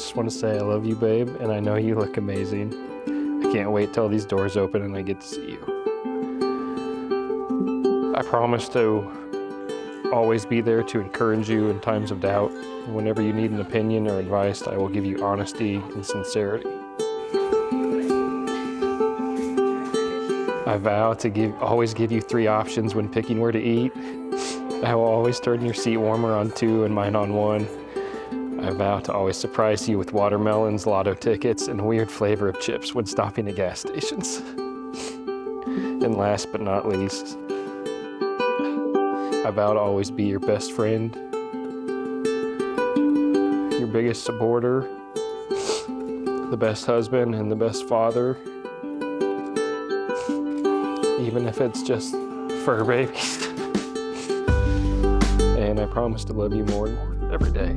just want to say I love you, babe, and I know you look amazing. I can't wait till these doors open and I get to see you. I promise to always be there to encourage you in times of doubt. And whenever you need an opinion or advice, I will give you honesty and sincerity. I vow to always give you 3 options when picking where to eat. I will always turn your seat warmer on 2 and mine on 1. I vow to always surprise you with watermelons, lotto tickets, and a weird flavor of chips when stopping at gas stations. And last but not least, I vow to always be your best friend, your biggest supporter, the best husband, and the best father, even if it's just fur babies. And I promise to love you more and more every day.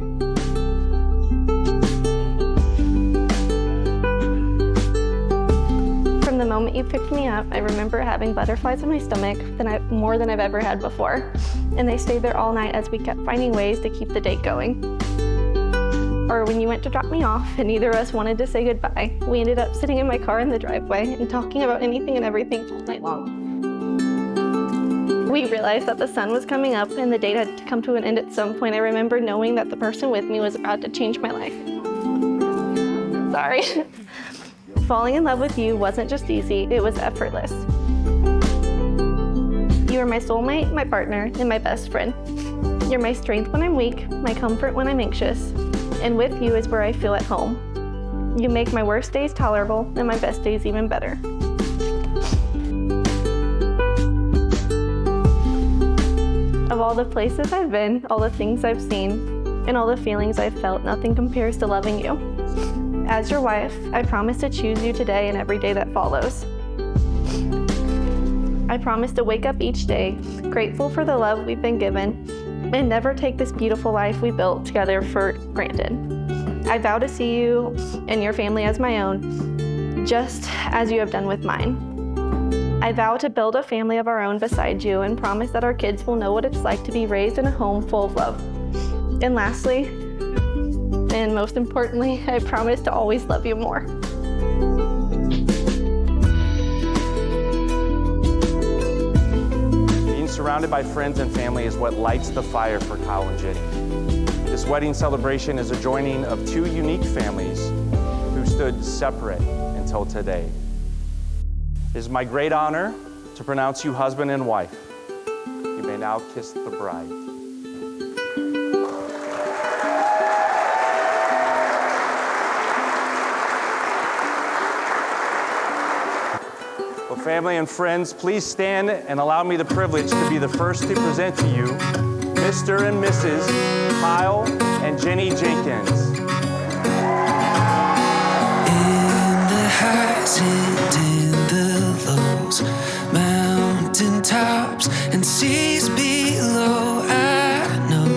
From the moment you picked me up, I remember having butterflies in my stomach more than I've ever had before. And they stayed there all night as we kept finding ways to keep the date going. Or when you went to drop me off and neither of us wanted to say goodbye, we ended up sitting in my car in the driveway and talking about anything and everything all night long. We realized that the sun was coming up and the date had to come to an end at some point. I remember knowing that the person with me was about to change my life. Sorry. Falling in love with you wasn't just easy, it was effortless. You are my soulmate, my partner, and my best friend. You're my strength when I'm weak, my comfort when I'm anxious, and with you is where I feel at home. You make my worst days tolerable and my best days even better. Of all the places I've been, all the things I've seen, and all the feelings I've felt, nothing compares to loving you. As your wife, I promise to choose you today and every day that follows. I promise to wake up each day grateful for the love we've been given and never take this beautiful life we built together for granted. I vow to see you and your family as my own, just as you have done with mine. I vow to build a family of our own beside you and promise that our kids will know what it's like to be raised in a home full of love. And lastly, and most importantly, I promise to always love you more. Being surrounded by friends and family is what lights the fire for Kyle and Jenny. This wedding celebration is a joining of 2 unique families who stood separate until today. It is my great honor to pronounce you husband and wife. You may now kiss the bride. Well, family and friends, please stand and allow me the privilege to be the first to present to you Mr. and Mrs. Kyle and Jenny Jenkins. In the highs and in the lows, mountain tops and seas below, I know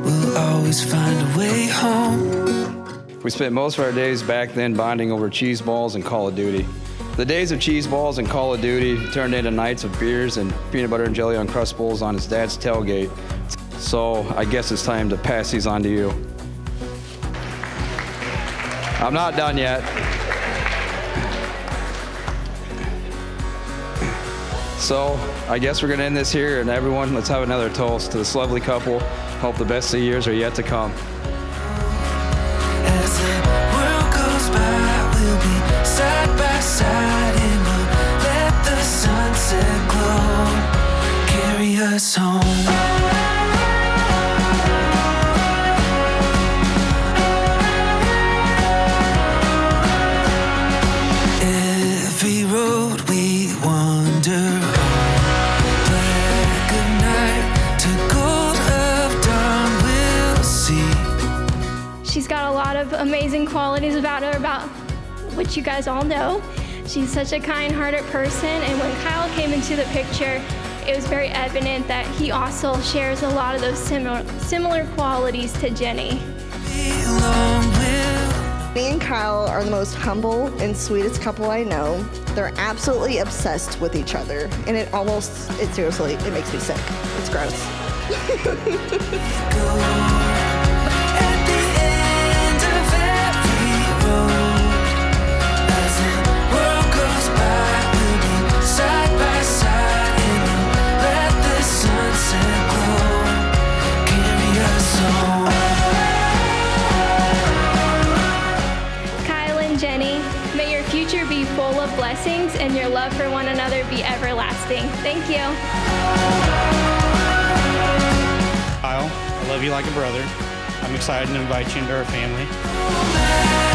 we'll always find a way home. We spent most of our days back then bonding over cheese balls and Call of Duty. The days of cheese balls and Call of Duty turned into nights of beers and peanut butter and jelly on Uncrustables on his dad's tailgate. So I guess it's time to pass these on to you. I'm not done yet. So I guess we're gonna end this here, and everyone, let's have another toast to this lovely couple. Hope the best of the years are yet to come. As the world goes by, we'll be side by side, and we'll let the sunset glow carry us home. Every road we wander on, black of night to gold of dawn, we'll see. She's got a lot of amazing qualities about her, about which you guys all know. She's such a kind-hearted person, and when Kyle came into the picture, it was very evident that he also shares a lot of those similar qualities to Jenny. Me and Kyle are the most humble and sweetest couple I know. They're absolutely obsessed with each other, and it seriously, it makes me sick. It's gross. At the end their love for one another be everlasting. Thank you. Kyle, I love you like a brother. I'm excited to invite you into our family.